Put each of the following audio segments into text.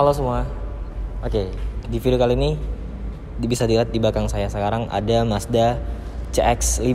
Halo semua. Oke, di video kali ini bisa dilihat di belakang saya sekarang ada Mazda CX-5.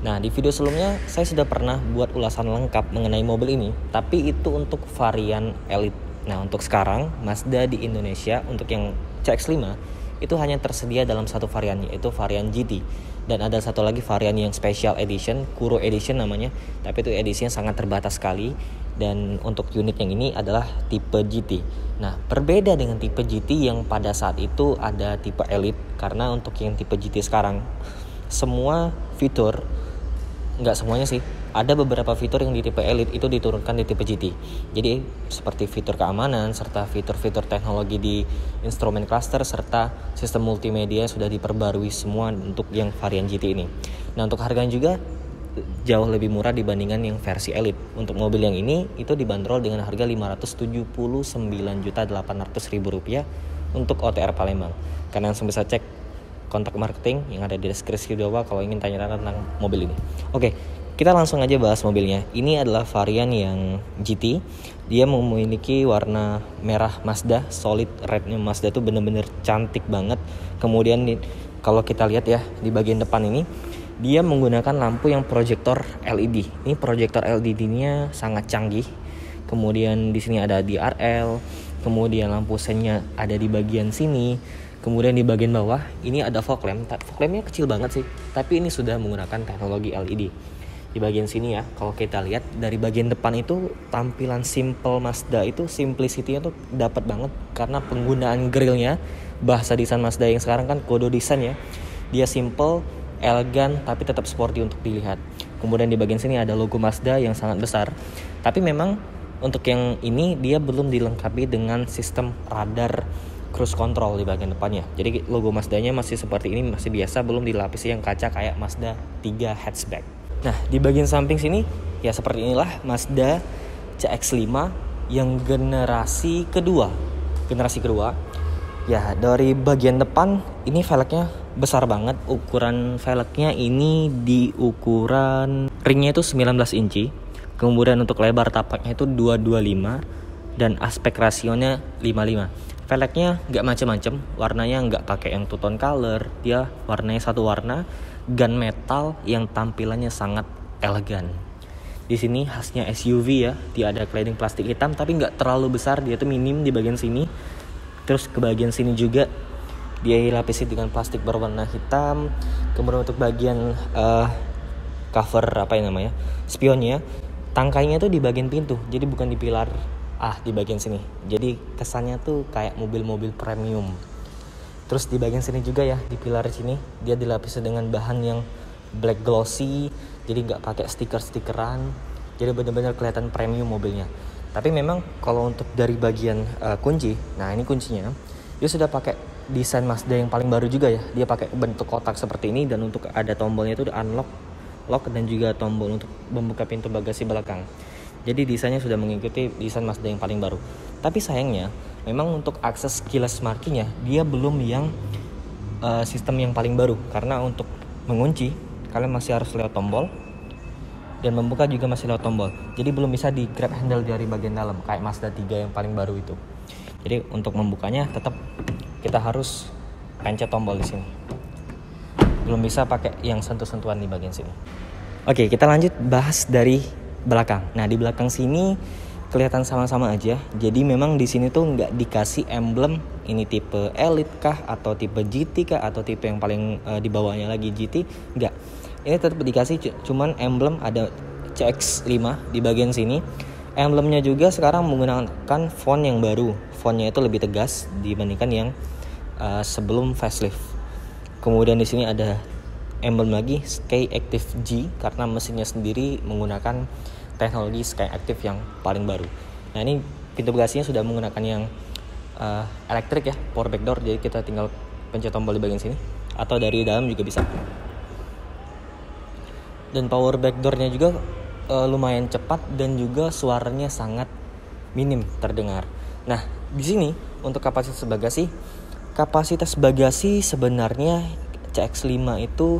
Nah, di video sebelumnya saya sudah pernah buat ulasan lengkap mengenai mobil ini, tapi itu untuk varian Elite. Nah, untuk sekarang Mazda di Indonesia untuk yang CX-5 itu hanya tersedia dalam satu varian, yaitu varian GT. Dan ada satu lagi varian yang Special Edition, Kuro Edition namanya, tapi itu edisinya sangat terbatas sekali. Dan untuk unit yang ini adalah tipe GT. Nah, berbeda dengan tipe GT yang pada saat itu ada tipe Elite, karena untuk yang tipe GT sekarang semua fitur, nggak semuanya sih, ada beberapa fitur yang di tipe Elite itu diturunkan di tipe GT. Jadi seperti fitur keamanan serta fitur-fitur teknologi di instrumen cluster serta sistem multimedia sudah diperbarui semua untuk yang varian GT ini. Nah, untuk harganya juga jauh lebih murah dibandingkan yang versi Elite. Untuk mobil yang ini itu dibanderol dengan harga Rp579.800.000 untuk OTR Palembang. Kalian langsung bisa cek kontak marketing yang ada di deskripsi di bawah kalau ingin tanya tentang mobil ini. Oke, kita langsung aja bahas mobilnya. Ini adalah varian yang GT. Dia memiliki warna merah Mazda, solid rednya Mazda tuh bener-bener cantik banget. Kemudian kalau kita lihat ya di bagian depan ini, dia menggunakan lampu yang proyektor LED. Ini proyektor LED-nya sangat canggih. Kemudian di sini ada DRL, kemudian lampu sennya ada di bagian sini. Kemudian di bagian bawah ini ada fog lamp. Fog lampnya kecil banget sih, tapi ini sudah menggunakan teknologi LED. Di bagian sini ya, kalau kita lihat dari bagian depan itu tampilan simple Mazda itu simplicity-nya tuh dapat banget karena penggunaan grillnya, bahasa desain Mazda yang sekarang kan kode desain ya. Dia simple, elegan tapi tetap sporty untuk dilihat. Kemudian di bagian sini ada logo Mazda yang sangat besar. Tapi memang untuk yang ini dia belum dilengkapi dengan sistem radar cruise control di bagian depannya. Jadi logo Mazdanya masih seperti ini, masih biasa, belum dilapisi yang kaca kayak Mazda 3 hatchback. Nah, di bagian samping sini ya seperti inilah Mazda CX-5 yang generasi kedua. Ya, dari bagian depan ini velgnya besar banget. Ukuran velgnya ini di ukuran ringnya itu 19 inci. Kemudian untuk lebar tapaknya itu 225 dan aspek rasionya 55. Velgnya nggak macam-macam, warnanya nggak pakai yang two tone color. Dia warnanya satu warna, gunmetal yang tampilannya sangat elegan. Di sini khasnya SUV ya, dia ada cladding plastik hitam tapi nggak terlalu besar, dia tuh minim di bagian sini. Terus ke bagian sini juga dia dilapisi dengan plastik berwarna hitam. Kemudian untuk bagian cover spionnya, tangkainya tuh di bagian pintu, jadi bukan di pilar di bagian sini. Jadi kesannya tuh kayak mobil-mobil premium. Terus di bagian sini juga ya, di pilar sini dia dilapisi dengan bahan yang black glossy, jadi nggak pakai stiker-stikeran, jadi benar-benar kelihatan premium mobilnya. Tapi memang kalau untuk dari bagian kunci, nah ini kuncinya, dia sudah pakai desain Mazda yang paling baru juga ya. Dia pakai bentuk kotak seperti ini dan untuk ada tombolnya itu unlock, lock dan juga tombol untuk membuka pintu bagasi belakang. Jadi desainnya sudah mengikuti desain Mazda yang paling baru. Tapi sayangnya, memang untuk akses keyless marking-nya dia belum yang sistem yang paling baru, karena untuk mengunci kalian masih harus lewat tombol. Dan membuka juga masih lewat tombol. Jadi belum bisa di grab handle dari bagian dalam kayak Mazda 3 yang paling baru itu. Jadi untuk membukanya tetap kita harus pencet tombol di sini. Belum bisa pakai yang sentuh-sentuhan di bagian sini. Oke, kita lanjut bahas dari belakang. Nah, di belakang sini kelihatan sama-sama aja. Jadi memang di sini tuh nggak dikasih emblem ini tipe Elite kah atau tipe GT kah atau tipe yang paling di bawahnya lagi GT, nggak. Ini tetap dikasih cuman emblem ada CX-5 di bagian sini. Emblemnya juga sekarang menggunakan font yang baru. Fontnya itu lebih tegas dibandingkan yang sebelum facelift. Kemudian di sini ada emblem lagi Sky Active G karena mesinnya sendiri menggunakan teknologi Sky Active yang paling baru. Nah, ini pintu bagasinya sudah menggunakan yang elektrik ya, power back door. Jadi kita tinggal pencet tombol di bagian sini atau dari dalam juga bisa. Dan power back door-nya juga lumayan cepat dan juga suaranya sangat minim terdengar. Nah, di sini untuk kapasitas bagasi sebenarnya CX-5 itu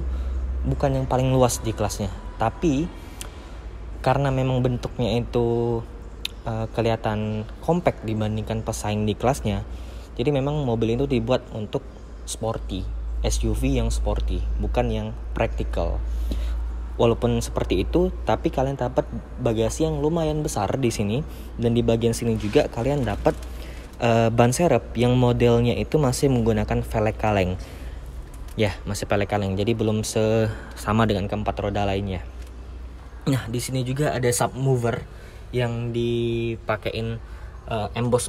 bukan yang paling luas di kelasnya. Tapi karena memang bentuknya itu kelihatan compact dibandingkan pesaing di kelasnya. Jadi memang mobil itu dibuat untuk sporty, SUV yang sporty, bukan yang practical. Walaupun seperti itu, tapi kalian dapat bagasi yang lumayan besar di sini, dan di bagian sini juga kalian dapat ban serep yang modelnya itu masih menggunakan velg kaleng. Ya, masih velg kaleng. Jadi belum sama dengan keempat roda lainnya. Nah, di sini juga ada subwoofer yang dipakein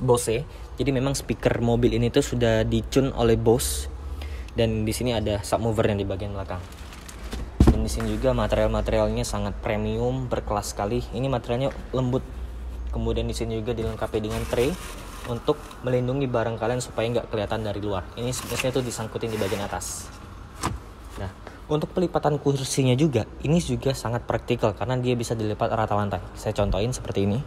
Bose. Jadi memang speaker mobil ini tuh sudah dicune oleh Bose. Dan di sini ada subwoofer yang di bagian belakang. Dan di sini juga materialnya sangat premium, berkelas sekali. Ini materialnya lembut. Kemudian di sini juga dilengkapi dengan tray untuk melindungi barang kalian supaya nggak kelihatan dari luar. Ini biasanya tuh disangkutin di bagian atas. Nah, untuk pelipatan kursinya juga, ini juga sangat praktikal karena dia bisa dilipat rata lantai. Saya contohin seperti ini.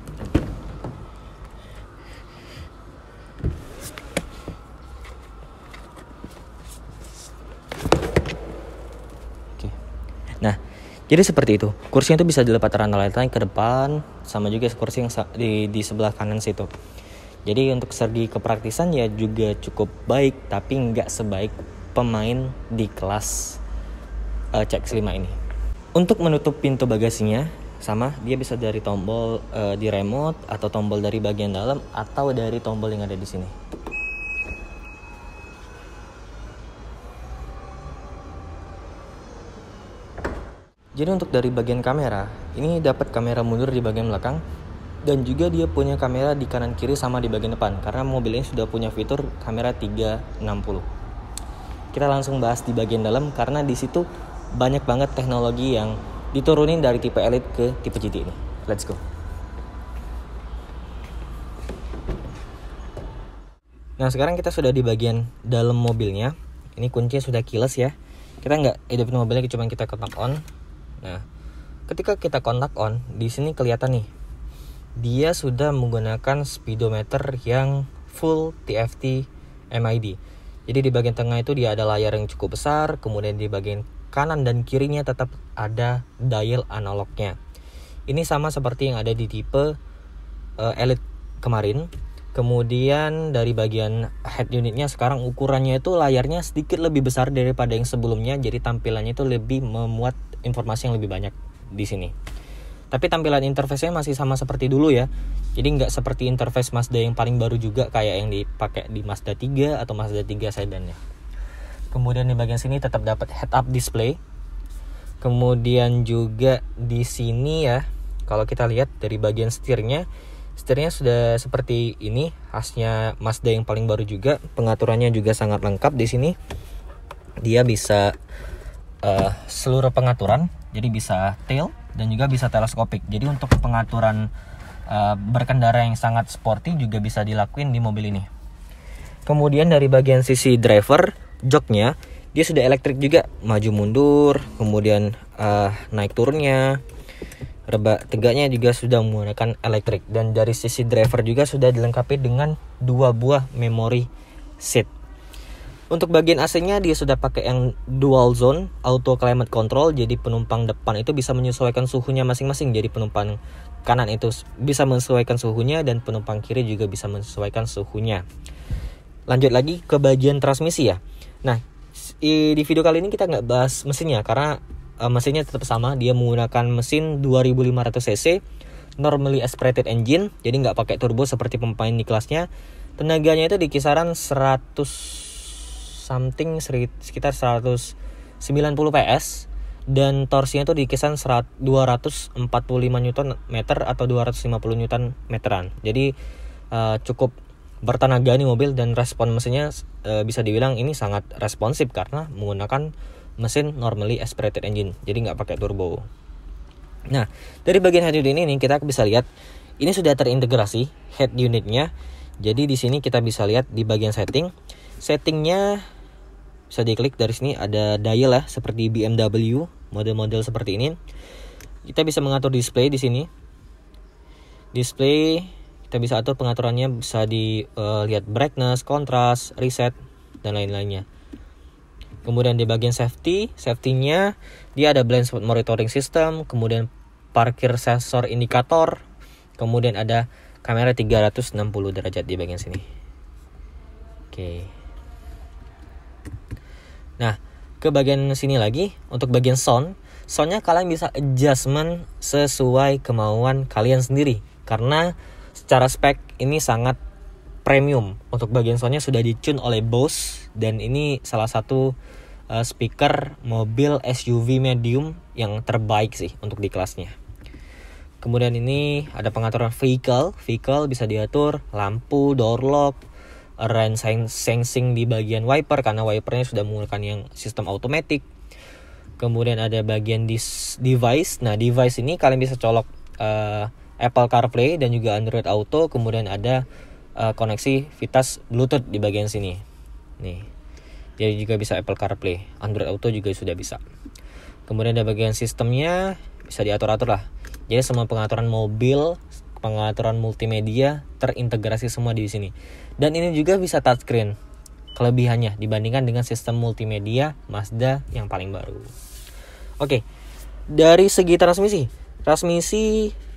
Oke. Nah, jadi seperti itu. Kursinya itu bisa dilipat rata lantai ke depan, sama juga kursi yang di sebelah kanan situ. Jadi untuk segi kepraktisan ya juga cukup baik, tapi nggak sebaik pemain di kelas CX-5 ini. Untuk menutup pintu bagasinya, sama dia bisa dari tombol di remote, atau tombol dari bagian dalam, atau dari tombol yang ada di sini. Jadi untuk dari bagian kamera, ini dapat kamera mundur di bagian belakang, dan juga dia punya kamera di kanan kiri sama di bagian depan, karena mobil ini sudah punya fitur kamera 360. Kita langsung bahas di bagian dalam, karena di situ banyak banget teknologi yang diturunin dari tipe Elite ke tipe GT ini. Let's go. Nah, sekarang kita sudah di bagian dalam mobilnya. Ini kuncinya sudah keyless ya. Kita nggak hidupin mobilnya, cuma kita kontak on. Nah, ketika kita kontak on, di sini kelihatan nih, dia sudah menggunakan speedometer yang full TFT MID. Jadi di bagian tengah itu dia ada layar yang cukup besar, kemudian di bagian kanan dan kirinya tetap ada dial analognya. Ini sama seperti yang ada di tipe Elite kemarin. Kemudian dari bagian head unitnya sekarang ukurannya itu layarnya sedikit lebih besar daripada yang sebelumnya, jadi tampilannya itu lebih memuat informasi yang lebih banyak di sini. Tapi tampilan interface-nya masih sama seperti dulu ya. Jadi nggak seperti interface Mazda yang paling baru juga kayak yang dipakai di Mazda 3 atau Mazda 3 sedannya. Kemudian di bagian sini tetap dapat head-up display. Kemudian juga di sini ya, kalau kita lihat dari bagian setirnya sudah seperti ini, khasnya Mazda yang paling baru juga. Pengaturannya juga sangat lengkap di sini. Dia bisa seluruh pengaturan, jadi bisa tail dan juga bisa teleskopik. Jadi untuk pengaturan berkendara yang sangat sporty juga bisa dilakuin di mobil ini. Kemudian dari bagian sisi driver, joknya dia sudah elektrik juga, maju mundur, kemudian naik turunnya, rebak tegaknya juga sudah menggunakan elektrik. Dan dari sisi driver juga sudah dilengkapi dengan 2 buah memory seat. Untuk bagian AC-nya dia sudah pakai yang dual zone auto climate control, jadi penumpang depan itu bisa menyesuaikan suhunya masing-masing. Jadi penumpang kanan itu bisa menyesuaikan suhunya dan penumpang kiri juga bisa menyesuaikan suhunya. Lanjut lagi ke bagian transmisi ya. Nah, di video kali ini kita nggak bahas mesinnya karena mesinnya tetap sama. Dia menggunakan mesin 2500 cc normally aspirated engine, jadi nggak pakai turbo seperti pemain di kelasnya. Tenaganya itu di kisaran sekitar 190 PS, dan torsinya itu di kisaran 245 Nm atau 250 Nm. Jadi cukup bertenaga nih mobil, dan respon mesinnya bisa dibilang ini sangat responsif karena menggunakan mesin normally aspirated engine, jadi nggak pakai turbo. Nah, dari bagian head unit ini kita bisa lihat ini sudah terintegrasi head unitnya. Jadi di sini kita bisa lihat di bagian settingnya bisa diklik. Dari sini ada dial ya, seperti BMW model-model seperti ini. Kita bisa mengatur display di sini. Display kita bisa atur pengaturannya, bisa dilihat brightness, kontras, reset dan lain-lainnya. Kemudian di bagian safety-nya dia ada blind spot monitoring system, kemudian parkir sensor indikator, kemudian ada kamera 360 derajat di bagian sini. Oke. Nah, ke bagian sini lagi, untuk bagian soundnya kalian bisa adjustment sesuai kemauan kalian sendiri. Karena secara spek ini sangat premium. Untuk bagian soundnya sudah di-tune oleh Bose, dan ini salah satu speaker mobil SUV medium yang terbaik sih untuk di kelasnya. Kemudian ini ada pengaturan vehicle bisa diatur, lampu, door lock, rain sensing di bagian wiper karena wipernya sudah menggunakan yang sistem automatic. Kemudian ada bagian device. Nah, device ini kalian bisa colok Apple CarPlay dan juga Android Auto. Kemudian ada koneksi Vitas Bluetooth di bagian sini. Nih. Jadi juga bisa Apple CarPlay, Android Auto juga sudah bisa. Kemudian ada bagian sistemnya, bisa diatur-atur lah. Jadi semua pengaturan mobil, pengaturan multimedia terintegrasi semua di sini. Dan ini juga bisa touchscreen. Kelebihannya dibandingkan dengan sistem multimedia Mazda yang paling baru. Oke. Dari segi transmisi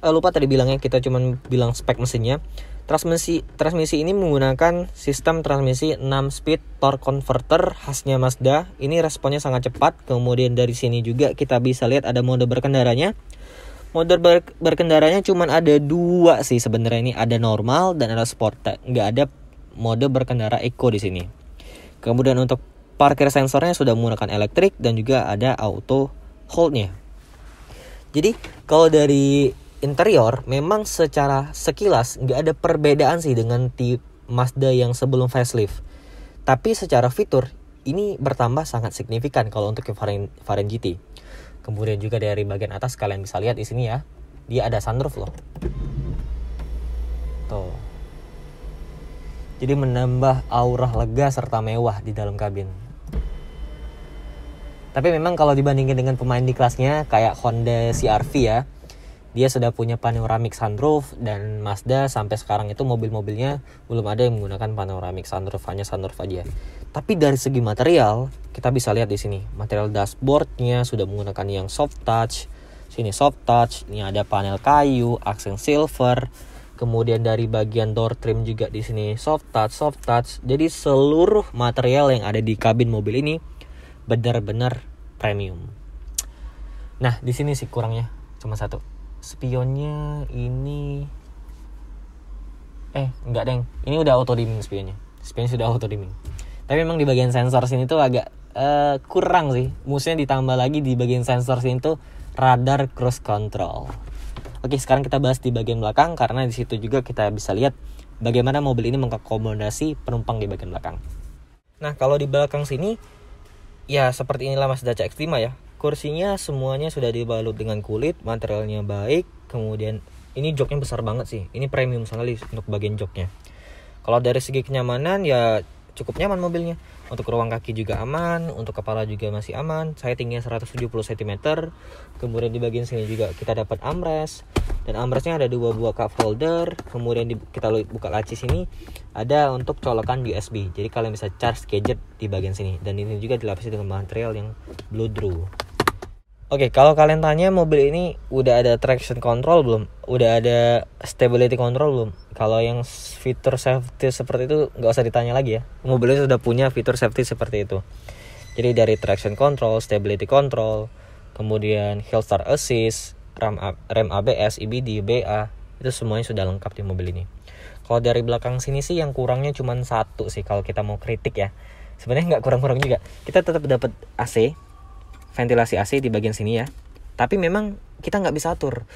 lupa tadi bilangnya, kita cuman bilang spek mesinnya. Transmisi ini menggunakan sistem transmisi 6 speed torque converter khasnya Mazda. Ini responnya sangat cepat. Kemudian dari sini juga kita bisa lihat ada mode berkendaranya. Mode berkendaranya cuma ada 2 sih sebenarnya, ini ada normal dan ada sport. Nggak ada mode berkendara eco di sini. Kemudian untuk parkir sensornya sudah menggunakan elektrik dan juga ada auto hold-nya. Jadi kalau dari interior memang secara sekilas nggak ada perbedaan sih dengan tipe Mazda yang sebelum facelift. Tapi secara fitur ini bertambah sangat signifikan kalau untuk varian GT. Kemudian juga dari bagian atas kalian bisa lihat di sini ya, dia ada sunroof loh. Tuh. Jadi menambah aura lega serta mewah di dalam kabin. Tapi memang kalau dibandingkan dengan pemain di kelasnya kayak Honda CR-V ya, dia sudah punya panoramic sunroof, dan Mazda sampai sekarang itu mobil-mobilnya belum ada yang menggunakan panoramic sunroof, hanya sunroof aja. Tapi dari segi material, kita bisa lihat di sini, material dashboardnya sudah menggunakan yang soft touch. Sini soft touch, ini ada panel kayu, aksen silver. Kemudian dari bagian door trim juga di sini soft touch. Jadi seluruh material yang ada di kabin mobil ini benar-benar premium. Nah, di sini sih kurangnya cuma satu. Spionnya ini enggak deng, ini udah auto dimming spionnya sudah auto dimming. Tapi memang di bagian sensor sini tuh agak kurang sih. Mestinya ditambah lagi di bagian sensor sini tuh radar cruise control. Oke, sekarang kita bahas di bagian belakang, karena di situ juga kita bisa lihat bagaimana mobil ini mengakomodasi penumpang di bagian belakang. Nah, kalau di belakang sini ya seperti inilah Mazda CX-5 ya. Kursinya semuanya sudah dibalut dengan kulit, materialnya baik. Kemudian ini joknya besar banget sih. Ini premium sekali untuk bagian joknya. Kalau dari segi kenyamanan ya cukup nyaman mobilnya. Untuk ruang kaki juga aman, untuk kepala juga masih aman. Saya tingginya 170 cm. Kemudian di bagian sini juga kita dapat armrest. Dan armrestnya ada 2 buah cup holder. Kemudian kita buka laci sini, ada untuk colokan USB. Jadi kalian bisa charge gadget di bagian sini. Dan ini juga dilapisi dengan material yang Blue-Drew. Oke, kalau kalian tanya mobil ini udah ada traction control belum? Udah ada stability control belum? Kalau yang fitur safety seperti itu nggak usah ditanya lagi ya. Mobilnya sudah punya fitur safety seperti itu. Jadi dari traction control, stability control, kemudian hill start assist, rem ABS, EBD, BA, itu semuanya sudah lengkap di mobil ini. Kalau dari belakang sini sih yang kurangnya cuma satu sih kalau kita mau kritik ya. Sebenarnya nggak kurang-kurang juga. Kita tetap dapat AC, ventilasi AC di bagian sini ya. Tapi memang kita nggak bisa atur.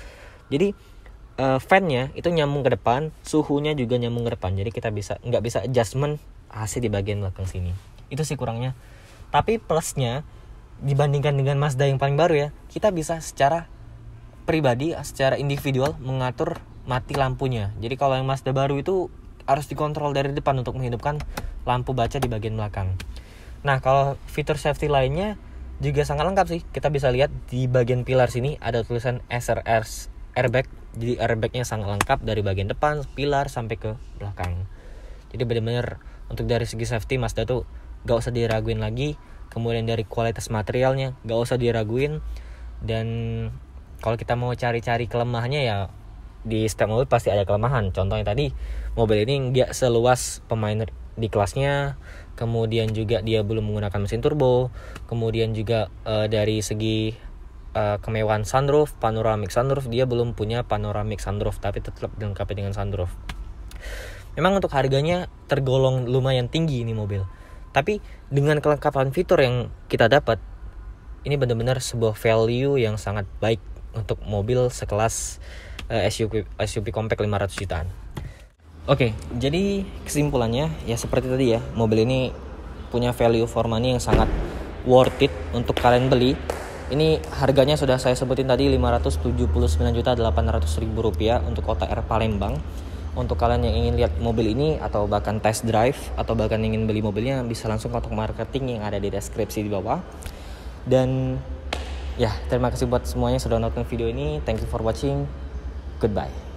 Jadi fan-nya itu nyambung ke depan, suhunya juga nyambung ke depan. Jadi kita nggak bisa adjustment AC di bagian belakang sini. Itu sih kurangnya. Tapi plusnya dibandingkan dengan Mazda yang paling baru ya, kita bisa secara pribadi, secara individual mengatur mati lampunya. Jadi kalau yang Mazda baru itu harus dikontrol dari depan untuk menghidupkan lampu baca di bagian belakang. Nah, kalau fitur safety lainnya juga sangat lengkap sih. Kita bisa lihat di bagian pilar sini ada tulisan SRS airbag. Jadi airbagnya sangat lengkap dari bagian depan, pilar sampai ke belakang. Jadi benar-benar untuk dari segi safety Mazda tuh gak usah diraguin lagi. Kemudian dari kualitas materialnya gak usah diraguin. Dan kalau kita mau cari-cari kelemahannya ya di setiap mobil pasti ada kelemahan. Contohnya tadi, mobil ini nggak seluas pemain di kelasnya, kemudian juga dia belum menggunakan mesin turbo, kemudian juga dari segi kemewahan sunroof, panoramic sunroof, dia belum punya panoramic sunroof, tapi tetap dilengkapi dengan sunroof. Memang untuk harganya tergolong lumayan tinggi ini mobil, tapi dengan kelengkapan fitur yang kita dapat, ini benar-benar sebuah value yang sangat baik untuk mobil sekelas SUV compact 500 jutaan. Oke, jadi kesimpulannya ya seperti tadi ya, mobil ini punya value for money yang sangat worth it untuk kalian beli. Ini harganya sudah saya sebutin tadi, Rp579.800.000 untuk kota R Palembang. Untuk kalian yang ingin lihat mobil ini atau bahkan test drive atau bahkan ingin beli mobilnya, bisa langsung kontak marketing yang ada di deskripsi di bawah. Dan ya, terima kasih buat semuanya sudah nonton video ini. Thank you for watching. Goodbye.